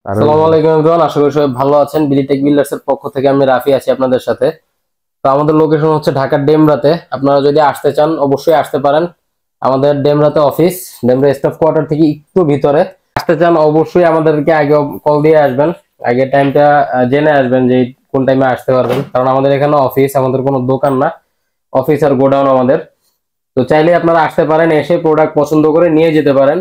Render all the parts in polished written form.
আসসালামু আলাইকুম এভরিওয়ান, আশা করি সবাই ভালো আছেন। বিডিটেক বিল্ডার্স এর পক্ষ থেকে আমি রাফি আছি আপনাদের সাথে। তো আমাদের লোকেশন হচ্ছে ঢাকার ডেমরাতে। আপনারা যদি আসতে চান অবশ্যই আসতে পারেন। আমাদের ডেমরাতে অফিস, ডেমরা স্টাফ কোয়ার্টার থেকে একটু ভিতরে। আসতে চান অবশ্যই আমাদেরকে আগে কল দিয়ে আসবেন, আগে টাইমটা জেনে আসবেন যে কোন টাইমে আসতে পারবেন, কারণ আমাদের এখানে অফিস, আমাদের কোনো দোকান না, অফিস আর গোডাউন আমাদের। তো চাইলে আপনারা আসতে পারেন, এসে প্রোডাক্ট পছন্দ করে নিয়ে যেতে পারেন।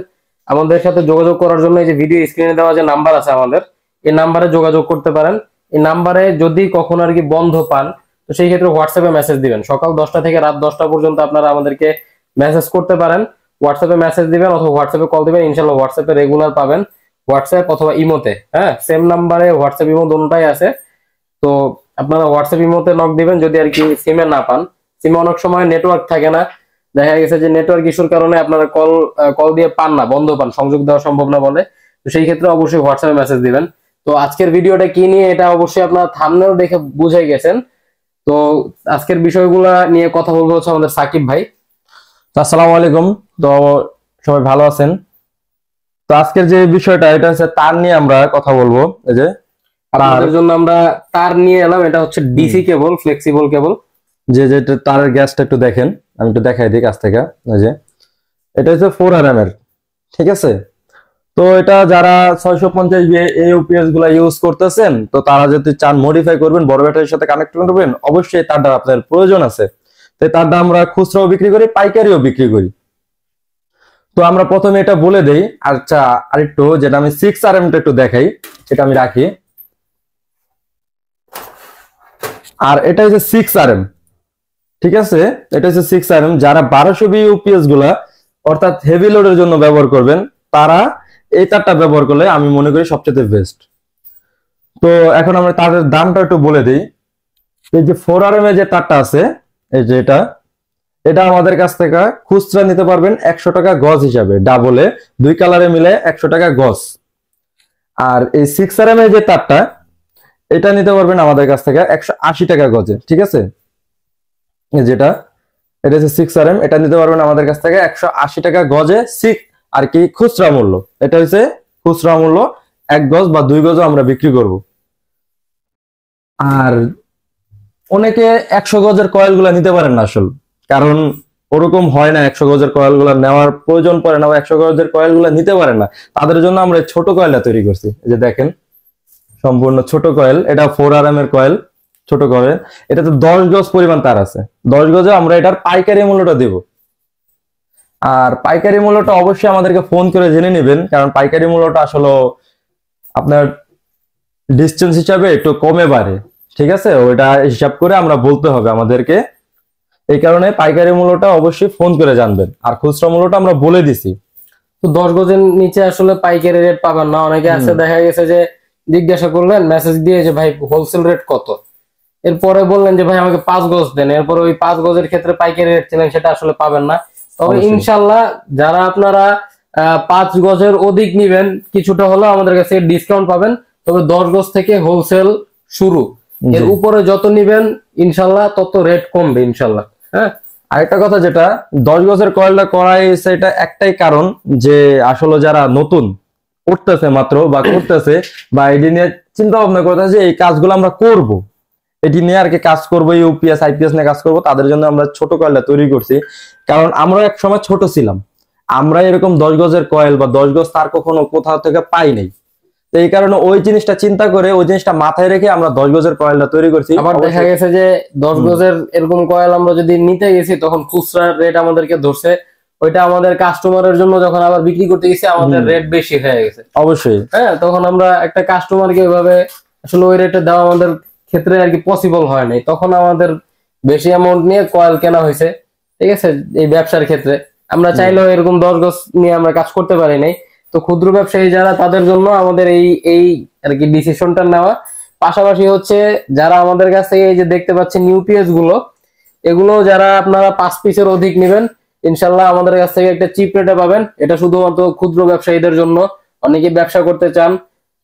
আমাদের সাথে যোগাযোগ করার জন্য এই যে ভিডিও স্ক্রিনে দেওয়া যে নাম্বার আছে আমাদের, এই নাম্বারে যোগাযোগ করতে পারেন। এই নাম্বারে যদি কখনো আর কি বন্ধ পান, তো সেই ক্ষেত্রে হোয়াটসঅ্যাপে মেসেজ দিবেন। সকাল 10টা থেকে রাত 10টা পর্যন্ত আপনারা আমাদেরকে মেসেজ করতে পারেন। হোয়াটসঅ্যাপে মেসেজ দিবেন অথবা হোয়াটসঅ্যাপে কল দিবেন, ইনশাল্লাহ হোয়াটসঅ্যাপে রেগুলার পাবেন। হোয়াটসঅ্যাপ অথবা ইমোতে, হ্যাঁ, সেম নাম্বারে হোয়াটসঅ্যাপ ইমো দুটোটাই আছে। তো আপনারা হোয়াটসঅ্যাপ ইমোতে নক দিবেন যদি আর কি সিমে না পান। সিমে অনেক সময় নেটওয়ার্ক থাকে না, দেখা গেছে যে নেটওয়ার্ক ইস্যুর কারণে আপনারা কল দিয়ে পান না, বন্ধ পান, সংযোগ দেওয়া সম্ভব না বলে। তো সেই ক্ষেত্রে অবশ্যই হোয়াটসঅ্যাপে মেসেজ দিবেন। তো আজকের ভিডিওটা কি নিয়ে এটা অবশ্যই আপনারা থাম্বনেল দেখে বুঝে গেছেন। তো আজকের বিষয়গুলা নিয়ে কথা বলবো হচ্ছে আমাদের সাকিব ভাই। তো আসসালামু আলাইকুম। তো সবাই ভালো আছেন? তো আজকের যে বিষয়টা এটা হচ্ছে তার নিয়ে আমরা কথা বলবো। এই যে আপনাদের জন্য আমরা তার নিয়ে এলাম, এটা হচ্ছে ডিসি কেবল, ফ্লেক্সিবল কেবল। যে তারের গ্যাসটা একটু দেখেন, আমি একটু দেখাই দিই কাছ থেকে। এই যে এটা হচ্ছে 4RM এর, ঠিক আছে? তো এটা যারা 650 ইউপিএস গুলা ইউজ করতেছেন, তো তারা যদি চান মডিফাই করবেন, বড় ব্যাটারির সাথে কানেক্ট করবেন, অবশ্যই তারটা আপনার প্রয়োজন আছে। তো তারটা আমরা খুচরাও বিক্রি করি, পাইকারিও বিক্রি করি। তো আমরা প্রথমে এটা বলে দেই। আচ্ছা, আরেকটু যেটা আমি 6RM টা একটু দেখাই, সেটা আমি রাখি। আর এটা হচ্ছে 6RM, ঠিক আছে? এটা হচ্ছে 6RM। যারা 1200 ইউপিএস গুলা অর্থাৎ হেভি লোডের জন্য ব্যবহার করবেন, তারা এই তারটা ব্যবহার করলে আমি মনে করি সবচেয়ে বেস্ট। তো এখন আমরা তারের দামটা একটু বলে দিই। এই যে 4RM এর যে তারটা আছে, এই যে এটা আমাদের কাছ থেকে খুচরা নিতে পারবেন 100 টাকা গজ হিসাবে, ডাবলে দুই কালারে মিলে 100 টাকা গজ। আর এই 6RM এর যে তারটা, এটা নিতে পারবেন আমাদের কাছ থেকে 180 টাকা গজে, ঠিক আছে? যেটা এটা হচ্ছে 6RM, এটা নিতে পারবেন আমাদের কাছ থেকে 180 টাকা গজে, আর কি খুচরা মূল্য। এটা হচ্ছে খুচরা মূল্য, 1 গজ বা 2 গজও আমরা বিক্রি করব। আর অনেকে 100 গজের কয়েল গুলা নিতে পারেন না আসলে, কারণ ওরকম হয় না, 100 গজের কয়েল গুলা নেওয়ার প্রয়োজন পড়ে না, বা 100 গজের কয়েল গুলা নিতে পারে না। তাদের জন্য আমরা ছোট কয়েলটা তৈরি করছি। এই যে দেখেন, সম্পূর্ণ ছোট কয়েল, এটা 4RM এর কয়েল, ছোট কয়েল। এটাতে 10 গজ পরিমাণ তার আছে। 10 গজে আমরা এটার পাইকারি মূল্যটা দেব। আর পাইকারি মূল্যটা অবশ্যই আমাদেরকে ফোন করে জেনে নেবেন, কারণ পাইকারি মূল্যটা আসলে আপনার ডিসটেন্স হিসাবে একটু কমে বাড়ে, ঠিক আছে? ওইটা হিসাব করে আমরা বলতে হবে আমাদেরকে। এই কারণে পাইকারি মূল্যটা অবশ্যই ফোন করে জানবেন, আর খুচরা মূল্যটা আমরা বলে দিছি। তো 10 গজের নিচে আসলে পাইকারি রেট পাবেন না। অনেকে আছে, দেখা গেছে যে জিজ্ঞাসা করলেন মেসেজ দিয়ে যে ভাই হোলসেল রেট কত, এরপরে বললেন যে ভাই আমাকে 5 গজ দেন, এরপরে ওই 5 গজের ক্ষেত্রে পাইকারি রেট ছিলেন, সেটা আসলে পাবেন না। তবে ইনশাল্লাহ যারা আপনারা 5 গজের অধিক নিবেন, কিছুটা হলেও আমাদের কাছে ডিসকাউন্ট পাবেন। তবে 10 গজ থেকে হোলসেল শুরু, এর উপরে যত নিবেন ইনশাল্লাহ তত রেট কমবে ইনশাল্লাহ। হ্যাঁ, আরেকটা কথা, যেটা 10 গজের কয়েলটা করাই সেটা একটাই কারণ, যে আসলে যারা নতুন করতেছে মাত্র, বা করতেছে, বা এটি নিয়ে চিন্তা ভাবনা করতেছে এই কাজগুলো আমরা করব, এটি নিয়ে আর কি কাজ করবো, ইউপিএস আইপিএস নিয়ে কাজ করব, তাদের জন্য আমরা ছোট কয়েলটা তৈরি করছি। কারণ আমরা এক সময় ছোট ছিলাম, আমরা এরকম 10 গজের কয়েল বা 10 গজ তার কখনো কোথাও থেকে পাই নাই। তো এই কারণে ওই জিনিসটা চিন্তা করে, ওই জিনিসটা মাথায় রেখে আমরা 10 গজের কয়েলটা তৈরি করছি। আবার দেখা গেছে যে 10 গজের এরকম কয়েল আমরা যদি নিতে গেছি, তখন খুচরা রেট আমাদেরকে ধরছে, ওইটা আমাদের কাস্টমারের জন্য যখন আবার বিক্রি করতে গেছি আমাদের রেট বেশি হয়ে গেছে। অবশ্যই, হ্যাঁ, তখন আমরা একটা কাস্টমারকে এভাবে আসলে ওই রেটে দেওয়া আমাদের ক্ষেত্রে আর কি পসিবল হয় নাই। তখন আমাদের বেশি অ্যামাউন্ট নিয়ে কয়েল কেনা হয়েছে, ঠিক আছে? এই ব্যবসার ক্ষেত্রে আমরা চাইলেও এরকম 10 গজ নিয়ে আমরা কাজ করতে পারি নাই। তো ক্ষুদ্র ব্যবসায়ী যারা, তাদের জন্য আমাদের এই এই আর কি ডিসিশনটা নেওয়া। পাশাপাশি হচ্ছে যারা আমাদের কাছ থেকে এই যে দেখতে পাচ্ছেন ইউপিএস গুলো, এগুলো যারা আপনারা 5 পিসের অধিক নেবেন, ইনশাল্লাহ আমাদের কাছ থেকে একটা চিপ রেটে পাবেন। এটা শুধুমাত্র ক্ষুদ্র ব্যবসায়ীদের জন্য। অনেকে ব্যবসা করতে চান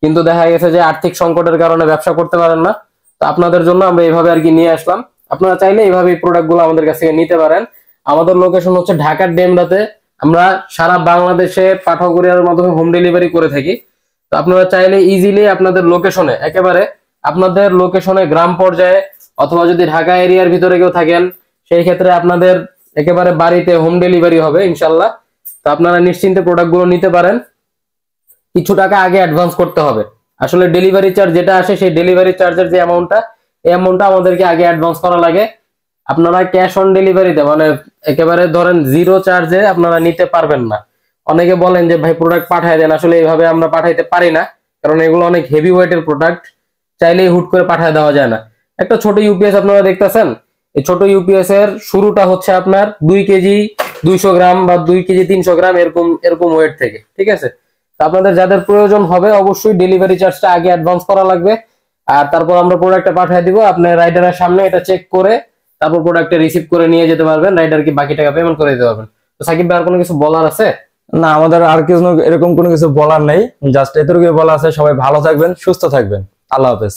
কিন্তু দেখা গেছে যে আর্থিক সংকটের কারণে ব্যবসা করতে পারেন না, তো আপনাদের জন্য আমরা এইভাবে আর কি নিয়ে আসলাম। আপনারা চাইলে এইভাবে এই প্রোডাক্ট গুলো আমাদের কাছ থেকে নিতে পারেন। আমাদের লোকেশন হচ্ছে ঢাকার ডেমরাতে। আমরা সারা বাংলাদেশে পাঠাও কুরিয়ারের মাধ্যমে হোম ডেলিভারি করে থাকি। তো আপনারা চাইলে ইজিলি আপনাদের লোকেশনে, একেবারে আপনাদের লোকেশনে গ্রাম পর্যায়ে অথবা যদি ঢাকা এরিয়ার ভিতরে কেউ থাকেন সেই ক্ষেত্রে আপনাদের একেবারে বাড়িতে হোম ডেলিভারি হবে ইনশাল্লাহ। তো আপনারা নিশ্চিন্তে প্রোডাক্টগুলো নিতে পারেন। কিছু টাকা আগে অ্যাডভান্স করতে হবে। আসলে ডেলিভারি চার্জ যেটা আসে সেই ডেলিভারি চার্জের যে অ্যামাউন্টটা, এই অ্যামাউন্টটা আমাদেরকে আগে অ্যাডভান্স করা লাগে। আপনারা ক্যাশ অন ডেলিভারিতে মানে একেবারে ধরেন জিরো চার্জে আপনারা নিতে পারবেন না। অনেকে বলেন যে ভাই প্রোডাক্ট পাঠায় দেন, আসলে এইভাবে আমরা পাঠাইতে পারি না, কারণ এগুলো অনেক হেভি ওয়েটের প্রোডাক্ট, চাইলেই হুট করে পাঠায় দেওয়া যায় না। একটা ছোট ইউপিএস আপনারা দেখতেছেন, এই ছোট ইউপিএস এর শুরুটা হচ্ছে আপনার 2 কেজি 200 গ্রাম বা 2 কেজি 300 গ্রাম এরকম এরকম ওয়েট থেকে, ঠিক আছে। তো আপনাদের যাদের প্রয়োজন হবে অবশ্যই ডেলিভারি চার্জটা আগে অ্যাডভান্স করা লাগবে। আর তারপর আমরা প্রোডাক্টটা পাঠিয়ে দিব আপনার রাইডারের সামনে, এটা চেক করে তারপর প্রোডাক্টটা রিসিভ করে নিয়ে যেতে পারবেন, রাইডার কি বাকি টাকা পেমেন্ট করে দিতে পারবেন। তো সাকিব ভাই আর কোনো কিছু বলার আছে? না, আমাদের আর কিছু এরকম কোনো কিছু বলার নেই, জাস্ট এতটুকু বলা আছে, সবাই ভালো থাকবেন, সুস্থ থাকবেন। আল্লাহ হাফেজ।